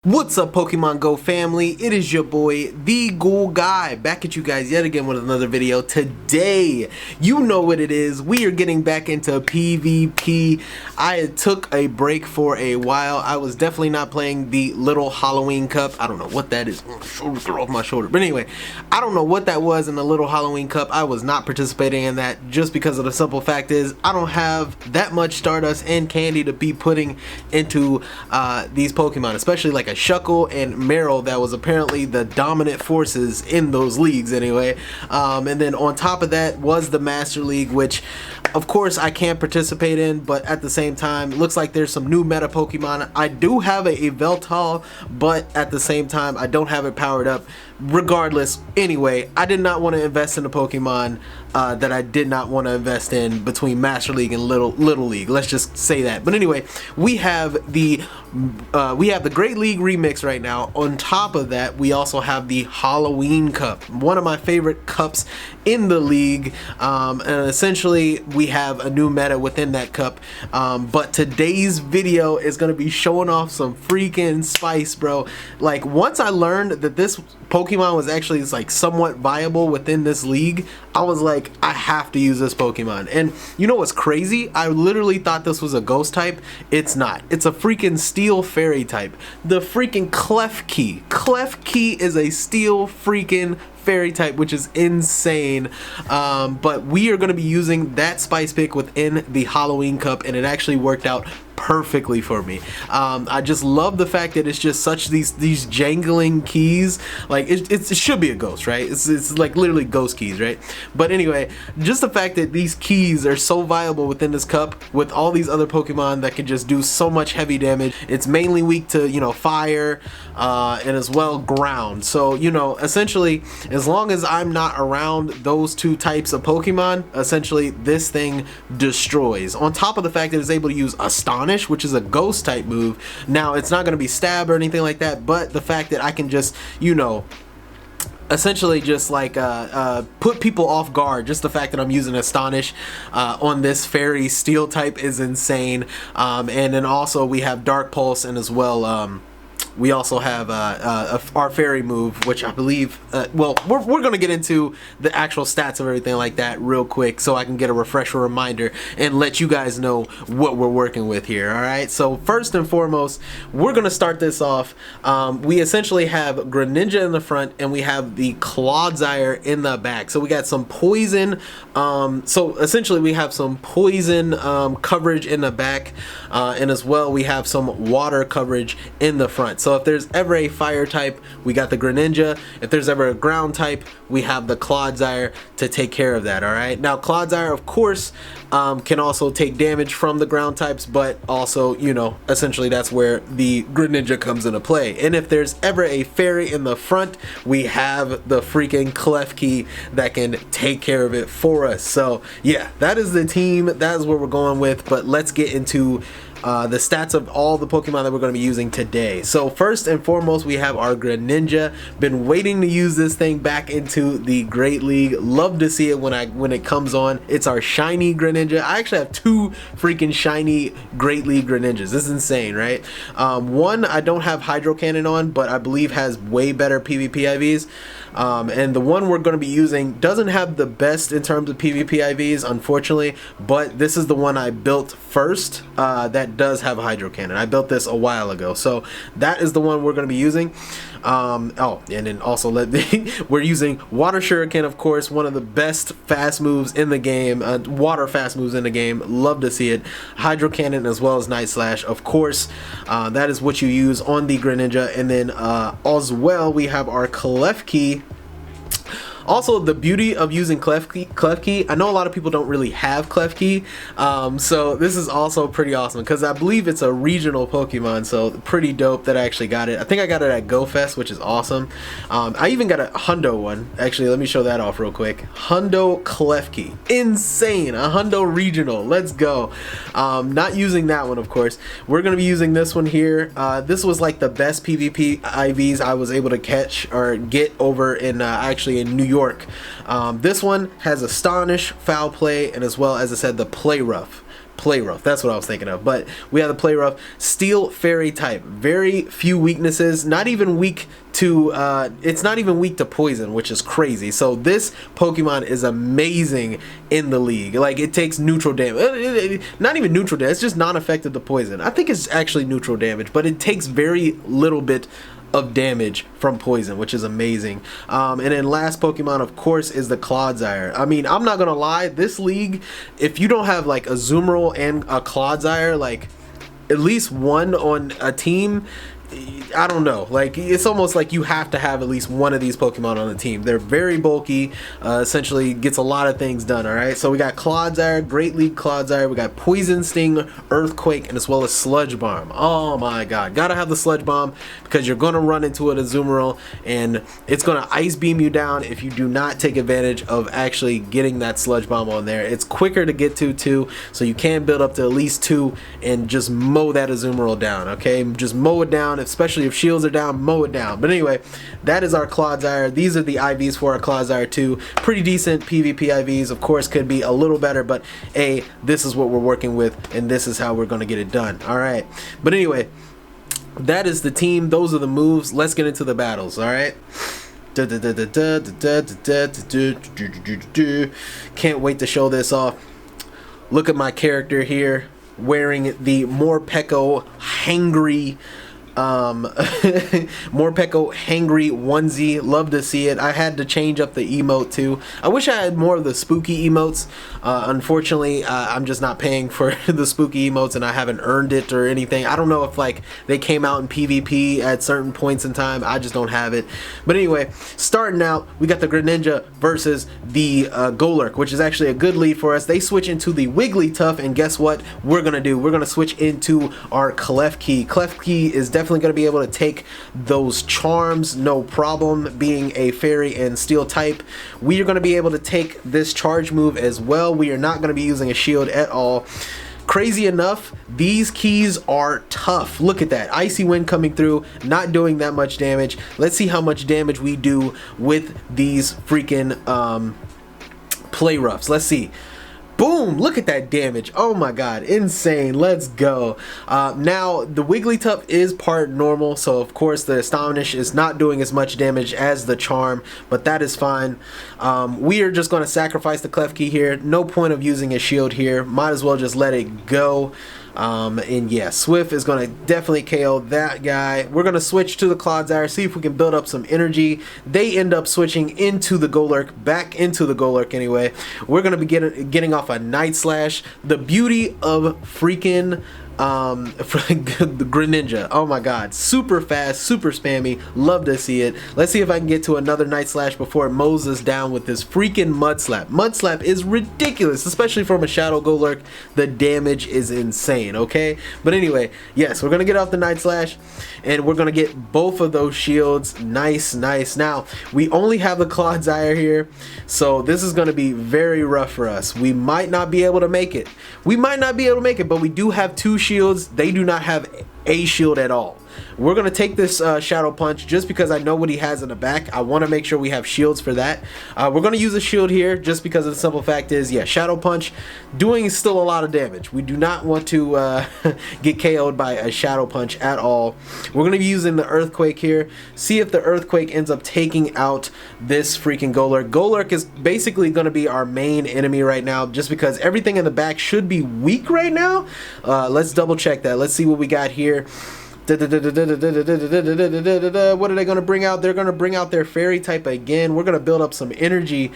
What's up, Pokemon Go family? It is your boy, the Ghoul Guy, back at you guys yet again with another video. Today, you know what it is. We are getting back into PvP. I took a break for a while. I was definitely not playing the little Halloween Cup. I don't know what that is. Get off my shoulder. But anyway, I don't know what that was in the little Halloween Cup. I was not participating in that just because of the simple fact is I don't have that much Stardust and candy to be putting into these Pokemon, especially like a Shuckle and Meryl that was apparently the dominant forces in those leagues anyway. And then on top of that was the Master League, which of course I can't participate in, but at the same time looks like there's some new meta Pokemon. I do have a Veltal, but at the same time I don't have it powered up. Regardless, anyway, I did not want to invest in a Pokemon that I did not want to invest in between Master League and Little League. Let's just say that. But anyway, we have the Great League Remix right now. On top of that, we also have the Halloween Cup, one of my favorite cups in the league. And essentially, we have a new meta within that cup. But today's video is going to be showing off some freaking spice, bro. Like, once I learned that this Pokemon was actually like somewhat viable within this league, I was like, I have to use this Pokemon. And you know what's crazy? I literally thought this was a ghost type. It's not. It's a freaking steel fairy type. The freaking Klefki. Klefki is a steel freaking fairy type, which is insane. But we are going to be using that spice pick within the Halloween Cup, and it actually worked out perfectly for me. I just love the fact that it's just such these jangling keys. Like it should be a ghost, right? It's like literally ghost keys, right? But anyway, just the fact that these keys are so viable within this cup with all these other Pokemon that can just do so much heavy damage. It's mainly weak to, you know, fire and as well ground. So, you know, essentially as long as I'm not around those two types of Pokemon, essentially this thing destroys. On top of the fact that it's able to use Astonish, which is a ghost type move. Now it's not going to be stab or anything like that, but the fact that I can just, you know, essentially just like put people off guard. Just the fact that I'm using Astonish on this fairy steel type is insane. And then also we have Dark Pulse, and as well we also have our fairy move, which I believe, well, we're going to get into the actual stats of everything like that real quick so I can get a refresher reminder and let you guys know what we're working with here, alright? So first and foremost, we're going to start this off. We essentially have Greninja in the front, and we have the Clodsire in the back. So we got some poison, so essentially we have some poison coverage in the back, and as well we have some water coverage in the front. So if there's ever a fire type, we got the Greninja. If there's ever a ground type, we have the Clodsire to take care of that, alright? Now Clodsire, of course, can also take damage from the ground types, but also, you know, essentially that's where the Greninja comes into play. And if there's ever a fairy in the front, we have the freaking Klefki that can take care of it for us. So yeah, that is the team. That is what we're going with. But let's get into the stats of all the Pokemon that we're going to be using today. So first and foremost, we have our Greninja. Been waiting to use this thing back into the Great League. Love to see it when it comes on. It's our shiny Greninja. I actually have two freaking shiny Great League Greninjas. This is insane, right? One I don't have Hydro Cannon on, but I believe has way better PvP IVs. And the one we're going to be using doesn't have the best in terms of PvP IVs, unfortunately, but this is the one I built first that does have a Hydro Cannon. I built this a while ago, so that is the one we're going to be using. Oh, and then also we're using Water Shuriken, of course, one of the best fast moves in the game, water fast moves in the game. Love to see it. Hydro Cannon as well as Night Slash, of course. That is what you use on the Greninja. And then as well, we have our Klefki. Also, the beauty of using Klefki, I know a lot of people don't really have Klefki, so this is also pretty awesome because I believe it's a regional Pokemon, so pretty dope that I actually got it. I think I got it at GoFest, which is awesome. I even got a Hundo one. Actually, let me show that off real quick. Hundo Klefki. Insane. A Hundo regional. Let's go. Not using that one, of course. We're going to be using this one here. This was like the best PvP IVs I was able to catch or get over in actually in New York. This one has Astonish, Foul Play, and as well as I said, the Play Rough. Play Rough. That's what I was thinking of. But we have the Play Rough. Steel Fairy type. Very few weaknesses. Not even weak to it's not even weak to poison, which is crazy. So this Pokemon is amazing in the league. Like, it takes neutral damage. Not even neutral damage. It's just non-effective to poison. I think it's actually neutral damage, but it takes very little bit of damage from poison, which is amazing. And then last Pokemon, of course, is the Clodsire. I mean, I'm not gonna lie, this league, if you don't have like a Azumarill and a Clodsire, like at least one on a team, I don't know, like it's almost like you have to have at least one of these Pokemon on the team. They're very bulky, essentially gets a lot of things done. All right, so we got Clodsire, Great League Clodsire, we got Poison Sting, Earthquake, and as well as Sludge Bomb. Oh my god, gotta have the Sludge Bomb because you're gonna run into an Azumarill and it's gonna Ice Beam you down if you do not take advantage of actually getting that Sludge Bomb on there. It's quicker to get to too, so you can build up to at least 2 and just mow that Azumarill down. Okay, just mow it down, especially if shields are down, mow it down. But anyway, that is our Clodsire. These are the IVs for our Clodsire too. Pretty decent PvP IVs. Of course, could be a little better, but this is what we're working with, and this is how we're going to get it done. All right. But anyway, that is the team. Those are the moves. Let's get into the battles. All right. Can't wait to show this off. Look at my character here wearing the Morpeko Hangry Morpeko Hangry onesie. Love to see it. I had to change up the emote too. I wish I had more of the spooky emotes. Unfortunately, I'm just not paying for the spooky emotes, and I haven't earned it or anything. I don't know if like they came out in PvP at certain points in time. I just don't have it. But anyway, starting out, we got the Greninja versus the Golurk, which is actually a good lead for us. They switch into the Wigglytuff, and guess what we're gonna do? We're gonna switch into our Klefki. Klefki is definitely going to be able to take those charms, no problem, being a fairy and steel type. We are going to be able to take this charge move as well. We are not going to be using a shield at all. Crazy enough, these keys are tough. Look at that. Icy Wind coming through, not doing that much damage. Let's see how much damage we do with these freaking Play Roughs. Let's see. Boom! Look at that damage. Oh my god, insane. Let's go. Now, the Wigglytuff is part normal, so of course the Astonish is not doing as much damage as the Charm, but that is fine. We are just going to sacrifice the Klefki here. No point of using a shield here. Might as well just let it go. And yeah, Swift is going to definitely KO that guy. We're going to switch to the Clodsire, see if we can build up some energy. They end up switching into the Golurk, back into the Golurk anyway. We're going to be getting off a Night Slash. The beauty of freaking the Greninja. Oh my god, super fast, super spammy. Love to see it. Let's see if I can get to another Night Slash before it mows us down with this freaking Mud Slap. Mud Slap is ridiculous, especially from a Shadow Golurk. The damage is insane, okay? But anyway, yes, we're gonna get off the Night Slash and we're gonna get both of those shields. Nice, nice. Now, we only have the Clodsire here, so this is gonna be very rough for us. We might not be able to make it. We might not be able to make it, but we do have 2 shields. They do not have a shield at all. We're going to take this Shadow Punch just because I know what he has in the back. I want to make sure we have shields for that. We're going to use a shield here just because of the simple fact is, yeah, Shadow Punch doing still a lot of damage. We do not want to get KO'd by a Shadow Punch at all. We're going to be using the Earthquake here. See if the Earthquake ends up taking out this freaking Golurk. Golurk is basically going to be our main enemy right now just because everything in the back should be weak right now. Let's double check that. Let's see what we got here. What are they going to bring out? They're going to bring out their fairy type again. We're going to build up some energy.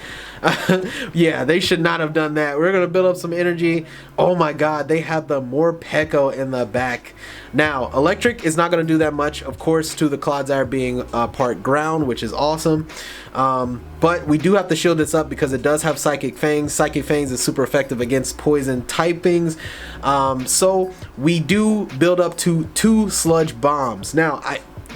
Yeah, they should not have done that. We're going to build up some energy. Oh my god, they have the Morpeko in the back. Now, electric is not going to do that much, of course, to the Clodsire being part ground, which is awesome. But we do have to shield this up because it does have Psychic Fangs. Psychic Fangs is super effective against poison typings. So we do build up to 2 Sludge Bombs. Now,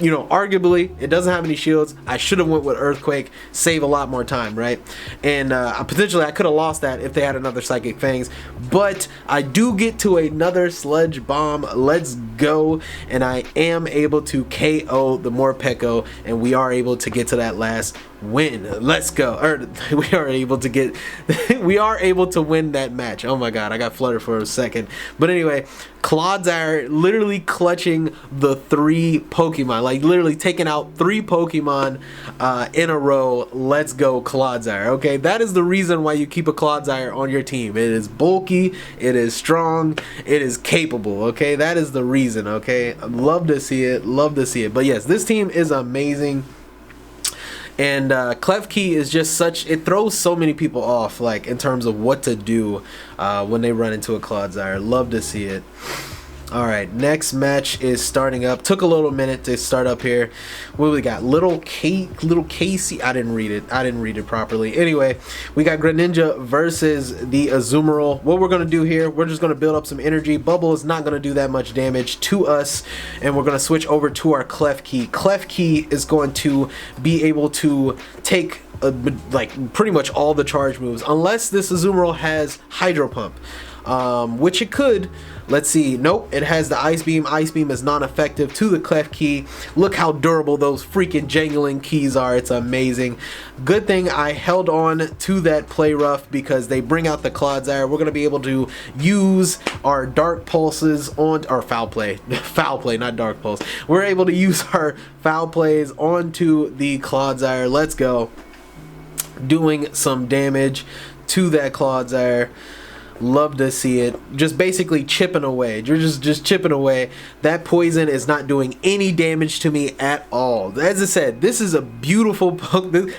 you know, arguably, it doesn't have any shields. I should have went with Earthquake, save a lot more time, right? And potentially, I could have lost that if they had another Psychic Fangs. But I do get to another Sludge Bomb. Let's go. And I am able to KO the Morpeko, and we are able to get to that last win. Let's go. Or we are able to get we are able to win that match. Oh my god, I got fluttered for a second. But anyway, Clodsire literally clutching the 3 Pokemon, like literally taking out 3 Pokemon in a row. Let's go, Clodsire. Okay, that is the reason why you keep a Clodsire on your team. It is bulky, it is strong, it is capable. Okay, that is the reason. Okay, love to see it, love to see it. But yes, this team is amazing. And Klefki is just such, it throws so many people off, like in terms of what to do when they run into a Clodsire. Love to see it. Alright, next match is starting up. Took a little minute to start up here. What we got? Little Casey. I didn't read it properly. Anyway, we got Greninja versus the Azumarill. What we're going to do here, we're just going to build up some energy. Bubble is not going to do that much damage to us. And we're going to switch over to our Klefki. Klefki is going to be able to take like pretty much all the charge moves. Unless this Azumarill has Hydro Pump. Which it could. Let's see. Nope, it has the Ice Beam. Ice Beam is non-effective to the Klefki. Look how durable those freaking jangling keys are. It's amazing. Good thing I held on to that play rough because they bring out the Clodsire. We're going to be able to use our Dark Pulses on our Foul Play. Foul Play, not Dark Pulse. We're able to use our Foul Plays onto the Clodsire. Let's go. Doing some damage to that Clodsire. Love to see it. Just basically chipping away. You're just chipping away. That poison is not doing any damage to me at all. As I said, this is a beautiful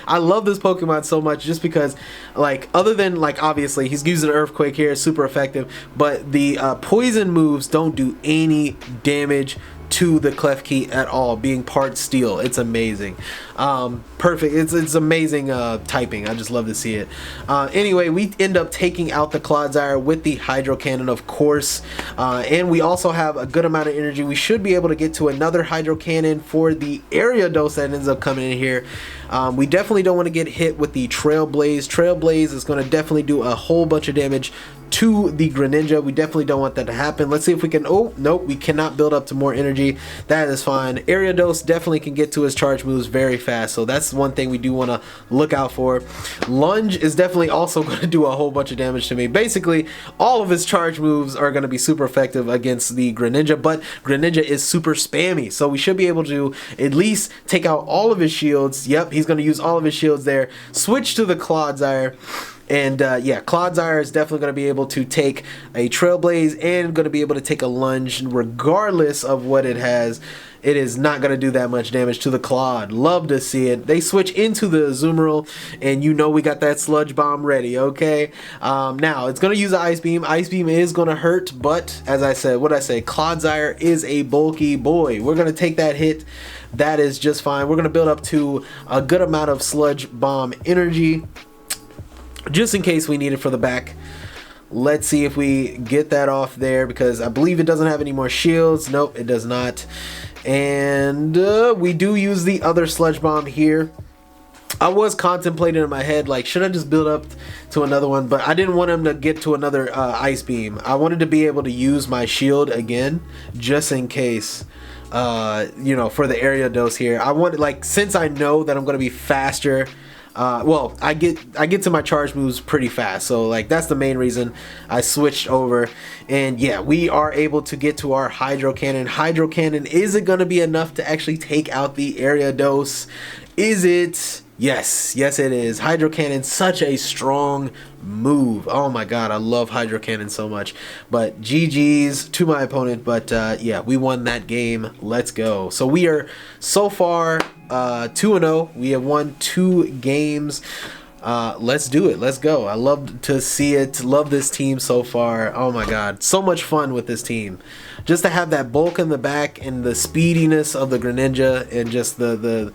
I love this Pokemon so much just because, like, other than, like, obviously he's using Earthquake here, super effective, but the poison moves don't do any damage to the Klefki at all, being part steel. It's amazing. Perfect. It's amazing typing. I just love to see it. Anyway, we end up taking out the Clodsire with the Hydro Cannon, of course, and we also have a good amount of energy. We should be able to get to another Hydro Cannon for the area dose that ends up coming in here. We definitely don't want to get hit with the Trailblaze. Trailblaze is going to definitely do a whole bunch of damage to the Greninja. We definitely don't want that to happen. Let's see if we can. Oh, nope, we cannot build up to more energy. That is fine. Ariados definitely can get to his charge moves very fast, so that's one thing we do want to look out for. Lunge is definitely also going to do a whole bunch of damage to me. Basically, all of his charge moves are going to be super effective against the Greninja, but Greninja is super spammy, so we should be able to at least take out all of his shields. Yep, he's going to use all of his shields there. Switch to the Clodsire. And yeah, Clodsire is definitely going to be able to take a Trailblaze and going to be able to take a Lunge regardless of what it has. It is not going to do that much damage to the Clod. Love to see it. They switch into the Azumarill, and you know we got that Sludge Bomb ready, okay? Now, it's going to use Ice Beam. Ice Beam is going to hurt, but as I said, what I say, Clodsire is a bulky boy. We're going to take that hit. That is just fine. We're going to build up to a good amount of Sludge Bomb energy, just in case we need it for the back. Let's see if we get that off there, because I believe it doesn't have any more shields. Nope, it does not. And we do use the other Sludge Bomb here. I was contemplating in my head, like, should I just build up to another one? But I didn't want him to get to another Ice Beam. I wanted to be able to use my shield again, just in case, you know, for the area dose here. I wanted, like, since I know that I'm going to be faster, well, I get to my charge moves pretty fast, so like that's the main reason I switched over. And yeah, we are able to get to our Hydro Cannon. Hydro Cannon, is it going to be enough to actually take out the area dose? Is it? Yes, yes it is. Hydro Cannon, such a strong move. Oh my god, I love Hydro Cannon so much. But GG's to my opponent, but yeah, we won that game. Let's go. So we are so far 2-0. We have won 2 games. Let's do it. Let's go. I love to see it. Love this team so far. Oh my god, so much fun with this team. Just to have that bulk in the back and the speediness of the Greninja and just the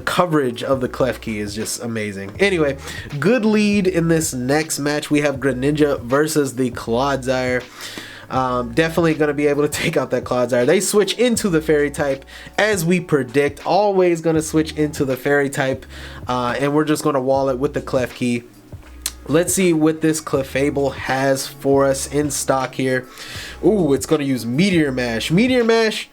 coverage of the Klefki is just amazing. Anyway, good lead in this next match. We have Greninja versus the Clodsire. Definitely going to be able to take out that Clodsire. They switch into the Fairy type as we predict. Always going to switch into the Fairy type, and we're just going to wall it with the Klefki. Let's see what this Clefable has for us in stock here. Ooh, it's going to use Meteor Mash. Meteor Mash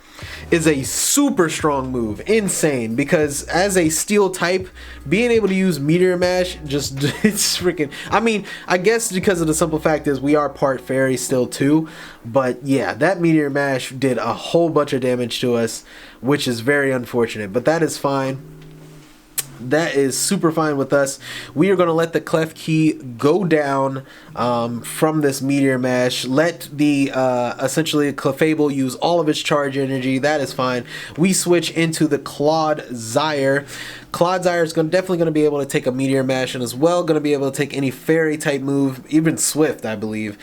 is a super strong move, insane, because as a steel type, being able to use Meteor Mash just it's freaking, I mean, I guess because of the simple fact is we are part fairy still too, but yeah, that Meteor Mash did a whole bunch of damage to us, which is very unfortunate, but that is fine. That is super fine with us. We are going to let the Klefki go down from this Meteor Mash. Let the essentially Clefable use all of its charge energy. That is fine. We switch into the Clodsire. Clodsire is definitely going to be able to take a Meteor Mash and as well going to be able to take any fairy type move, even Swift, I believe.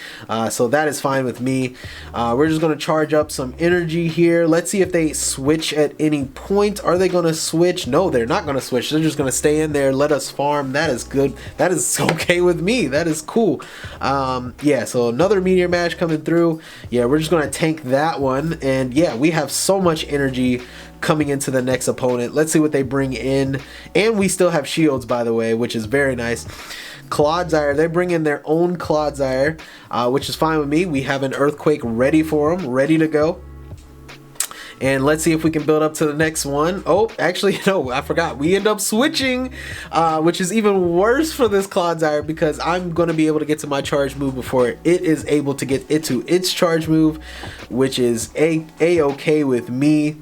So that is fine with me. We're just going to charge up some energy here. Let's see if they switch at any point. Are they going to switch? No, they're not going to switch. They're just going to stay in there, let us farm. That is good. That is okay with me. That is cool. Yeah, so another Meteor Mash coming through. Yeah, we're just going to tank that one. And yeah, we have so much energy coming into the next opponent. Let's see what they bring in. And we still have shields, by the way, which is very nice. Clodsire, they bring in their own Clodsire, which is fine with me. We have an Earthquake ready for them, ready to go. And let's see if we can build up to the next one. Oh, actually, no, I forgot. We end up switching, which is even worse for this Clodsire because I'm going to be able to get to my charge move before it is able to get it to its charge move, which is a-okay with me.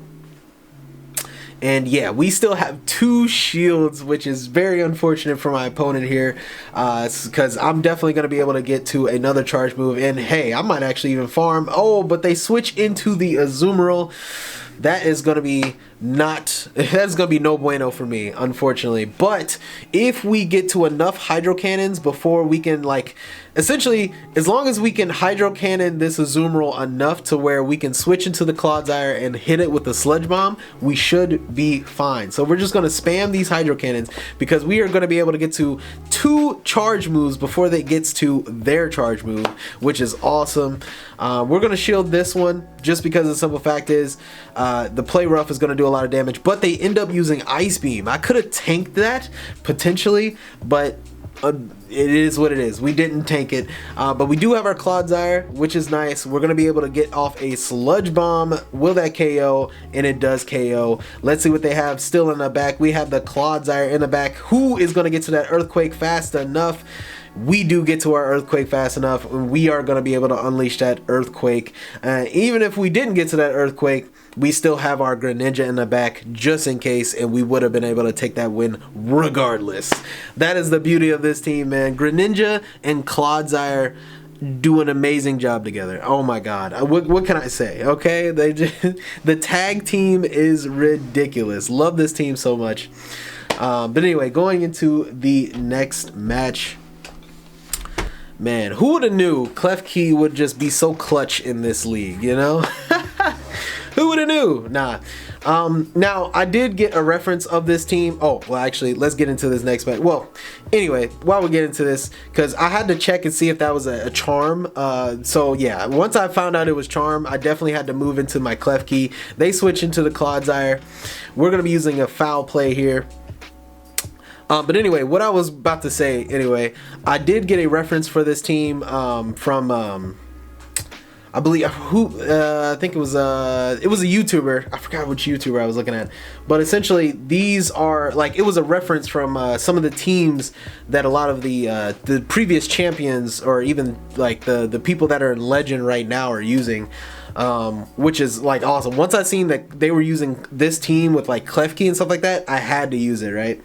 And yeah, we still have 2 shields, which is very unfortunate for my opponent here, because I'm definitely going to be able to get to another charge move. And hey, I might actually even farm. Oh, but they switch into the Azumarill. That is going to be that's going to be no bueno for me, unfortunately. But if we get to enough Hydro Cannons before we can, like, essentially, as long as we can Hydro Cannon this Azumarill enough to where we can switch into the Clodsire and hit it with the Sludge Bomb, we should be fine. So we're just going to spam these Hydro Cannons because we are going to be able to get to 2 charge moves before they gets to their charge move, which is awesome. We're going to shield this one just because the simple fact is the Play Rough is going to do a lot of damage, but they end up using Ice Beam. I could have tanked that potentially, but it is what it is. We didn't tank it, but we do have our Clodsire, which is nice. We're going to be able to get off a Sludge Bomb. Will that KO? And it does KO. Let's see what they have still in the back. We have the Clodsire in the back. Who is going to get to that Earthquake fast enough? We do get to our Earthquake fast enough, and we are going to be able to unleash that Earthquake. Even if we didn't get to that Earthquake, we still have our Greninja in the back just in case, and we would have been able to take that win regardless. That is the beauty of this team, man. Greninja and Clodsire do an amazing job together. Oh my god, what can I say? Okay, the tag team is ridiculous. Love this team so much. But anyway, going into the next match. Man, who would have knew Klefki would just be so clutch in this league, you know? Who would have knew? Nah. Now, I did get a reference of this team. Oh, well, actually, let's get into this next match. Well, anyway, while we get into this, because I had to check and see if that was a charm. So, yeah, once I found out it was charm, I definitely had to move into my Klefki. They switch into the Clodsire. We're going to be using a foul play here. But anyway, what I was about to say, anyway, I did get a reference for this team from, I believe, I think it was a YouTuber. I forgot which YouTuber I was looking at. But essentially, these are, like, it was a reference from some of the teams that a lot of the previous champions, or even, like, the people that are in Legend right now are using. Which is, like, awesome. Once I seen that they were using this team with, like, Klefki and stuff like that, I had to use it, right?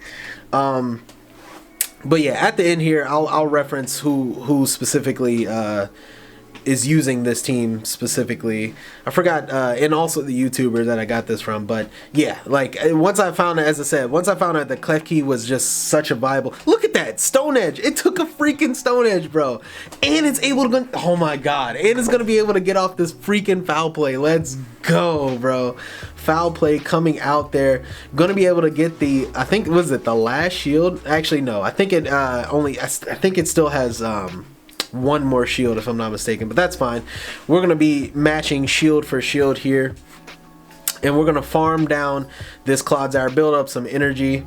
But yeah, at the end here, I'll reference who specifically is using this team specifically. I forgot, and also the YouTuber that I got this from. But yeah, like, once I found out, as I said, once I found out that Klefki was just such a viable. Look at that Stone Edge! It took a freaking Stone Edge, bro, and it's able to go. Oh my god! And it's gonna be able to get off this freaking foul play. Let's go, bro! Foul play coming out there. Gonna be able to get the. I think was it the last shield? Actually, no. I think it only. I think it still has one more shield if I'm not mistaken, but that's fine. We're gonna be matching shield for shield here, and we're gonna farm down this Clodsire, build up some energy.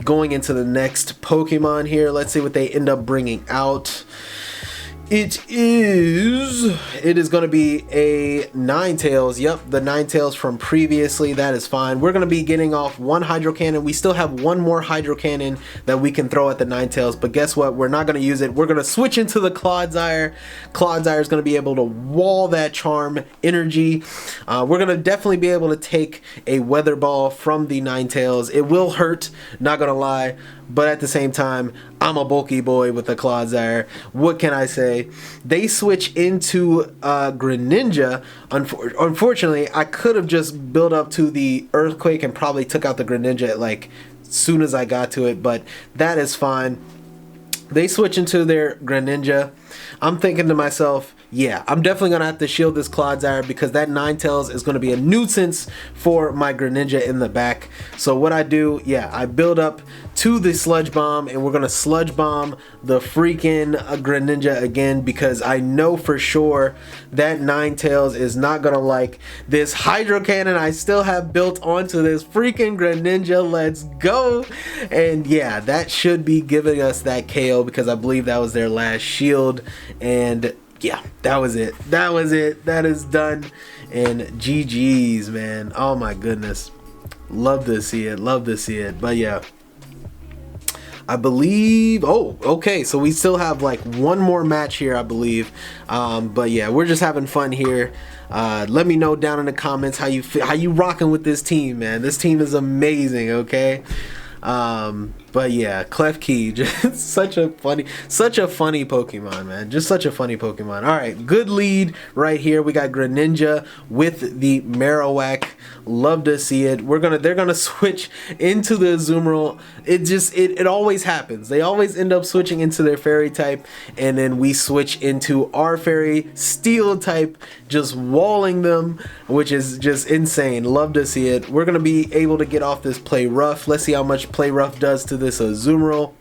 going into the next Pokemon here. Let's see what they end up bringing out. It is going to be a Ninetales. Yep, the Ninetales from previously. That is fine. We're going to be getting off one Hydro Cannon. We still have one more Hydro Cannon that we can throw at the Ninetales, but guess what? We're not going to use it. We're going to switch into the Clodsire. Clodsire is going to be able to wall that Charm energy. We're going to definitely be able to take a Weather Ball from the Ninetales. It will hurt, not going to lie, but at the same time, I'm a bulky boy with the Clodsire. What can I say? They switch into Greninja. Unfortunately, I could have just built up to the Earthquake and probably took out the Greninja like soon as I got to it, but that is fine. They switch into their Greninja. I'm thinking to myself, yeah, I'm definitely going to have to shield this Clodsire because that Ninetales is going to be a nuisance for my Greninja in the back. So what I do, yeah, I build up to the Sludge Bomb and we're going to Sludge Bomb the freaking Greninja again because I know for sure that Ninetales is not going to like this Hydro Cannon I still have built onto this freaking Greninja. Let's go. And yeah, that should be giving us that KO because I believe that was their last shield. And yeah, that was it. That was it. That is done. And GG's, man. Oh my goodness. Love to see it. Love to see it. But yeah, I believe, oh, okay, so we still have like one more match here, I believe. But yeah, we're just having fun here. Let me know down in the comments how you feel, how you rocking with this team, man. This team is amazing, okay? But yeah, Klefki, just such a funny Pokemon, man. Just such a funny Pokemon. All right, good lead right here. We got Greninja with the Marowak. Love to see it. They're gonna switch into the Azumarill. It always happens. They always end up switching into their Fairy type, and then we switch into our Fairy Steel type, just walling them, which is just insane. Love to see it. We're gonna be able to get off this Play Rough. Let's see how much Play Rough does to this Azumarill.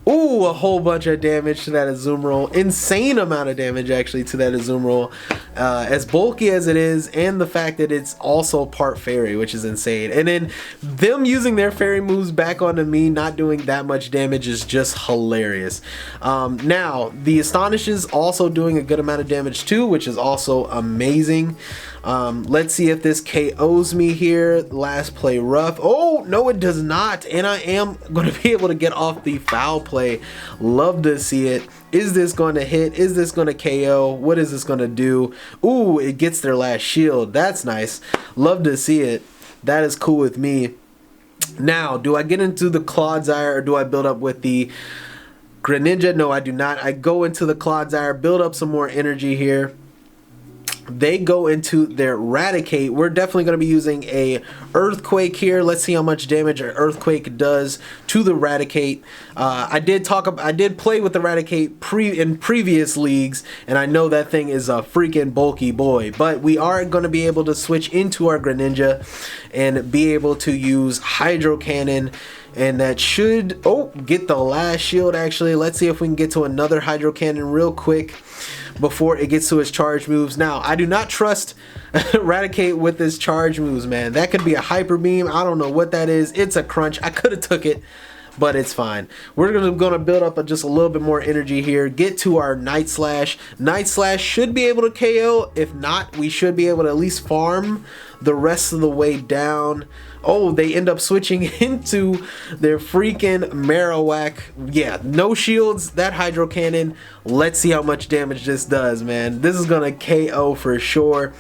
Ooh, a whole bunch of damage to that Azumarill. Insane amount of damage actually to that Azumarill. As bulky as it is, and the fact that it's also part Fairy, which is insane. And then them using their Fairy moves back onto me, not doing that much damage, is just hilarious. Now, the Astonish is also doing a good amount of damage too, which is also amazing. Let's see if this KOs me here. Last Play Rough. Oh, no, it does not. And I am going to be able to get off the Foul Play. Love to see it. Is this going to hit? Is this going to KO? What is this going to do? Ooh, it gets their last shield. That's nice. Love to see it. That is cool with me. Now, do I get into the Clodsire or do I build up with the Greninja? No, I do not. I go into the Clodsire, build up some more energy here. They go into their Raticate. We're definitely going to be using a Earthquake here. Let's see how much damage an Earthquake does to the Raticate. I did play with the Raticate in previous leagues, and I know that thing is a freaking bulky boy. But we are going to be able to switch into our Greninja and be able to use Hydro Cannon. And that should, get the last shield actually. Let's see if we can get to another Hydro Cannon real quick before it gets to its charge moves. Now, I do not trust Raticate with his charge moves, man. That could be a Hyper Beam. I don't know what that is. It's a crunch. I could have took it, but it's fine. We're gonna build up just a little bit more energy here. Get to our Night Slash. Night Slash should be able to KO. If not, we should be able to at least farm the rest of the way down. Oh, they end up switching into their freaking Marowak. Yeah, no shields, that Hydro Cannon. Let's see how much damage this does, man. This is gonna KO for sure.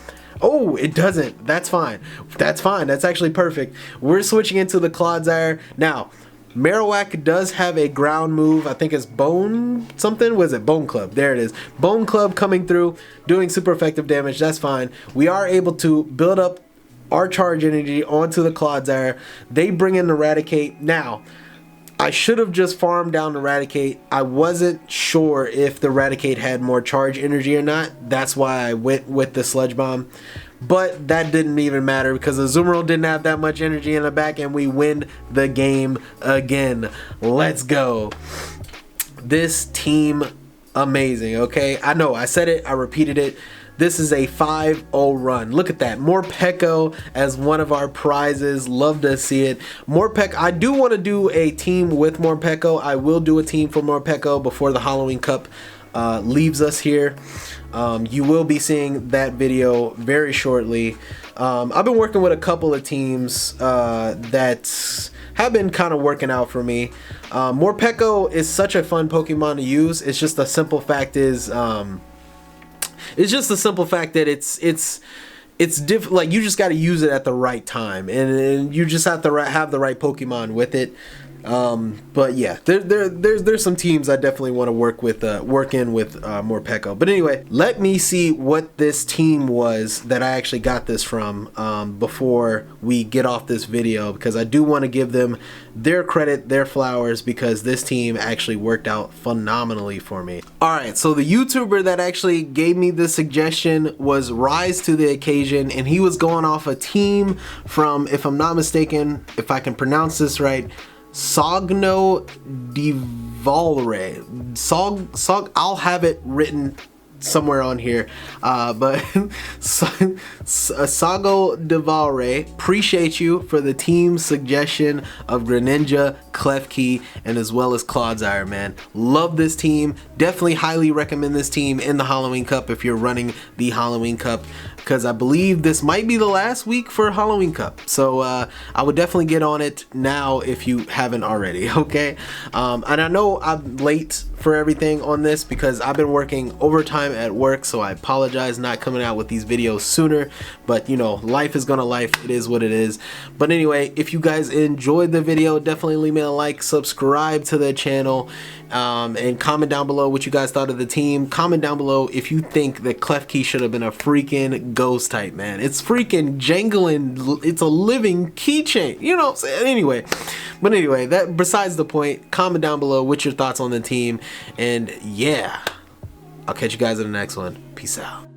Oh, it doesn't. That's fine. That's fine. That's actually perfect. We're switching into the Clodsire. Now, Marowak does have a ground move. I think it's Bone something. Was it Bone Club? There it is. Bone Club coming through, doing super effective damage. That's fine. We are able to build up our charge energy onto the Clodsire. They bring in the Raticate. Now, I should have just farmed down the Raticate. I wasn't sure if the Raticate had more charge energy or not. That's why I went with the Sludge Bomb. But that didn't even matter because the Azumarill didn't have that much energy in the back and we win the game again. Let's go. This team, amazing, okay? I know, I said it, I repeated it. this is a 5-0 run. Look at that. Morpeko as one of our prizes. Love to see it. Morpeko, I do want to do a team with Morpeko. I will do a team for Morpeko before the Halloween Cup leaves us here. You will be seeing that video very shortly. I've been working with a couple of teams that have been kind of working out for me. Morpeko is such a fun Pokemon to use. It's just the simple fact is, it's different. Like, you just got to use it at the right time, and you just have to have the right Pokemon with it. But yeah, there's some teams I definitely want to work in with Morpeko. But anyway, let me see what this team was that I actually got this from before we get off this video, because I do want to give them their credit, their flowers, because this team actually worked out phenomenally for me. Alright, so the YouTuber that actually gave me this suggestion was Rise to the Occasion, and he was going off a team from, if I'm not mistaken, if I can pronounce this right, Sogno Divalre. I'll have it written somewhere on here, but Sago Divalre, appreciate you for the team suggestion of Greninja, Klefki, and as well as Clodsire, man. Love this team. Definitely highly recommend this team in the Halloween Cup if you're running the Halloween Cup, because I believe this might be the last week for Halloween Cup. So I would definitely get on it now if you haven't already, okay? And I know I'm late for everything on this because I've been working overtime at work, so I apologize not coming out with these videos sooner, but you know, life is gonna life. It is what it is. But anyway, if you guys enjoyed the video, definitely leave me a like, subscribe to the channel, and comment down below what you guys thought of the team. Comment down below if you think that Klefki should have been a freaking ghost type, man. It's freaking jangling, it's a living keychain, you know what I'm saying? Anyway, that besides the point. Comment down below what's your thoughts on the team, and yeah, I'll catch you guys in the next one. Peace out.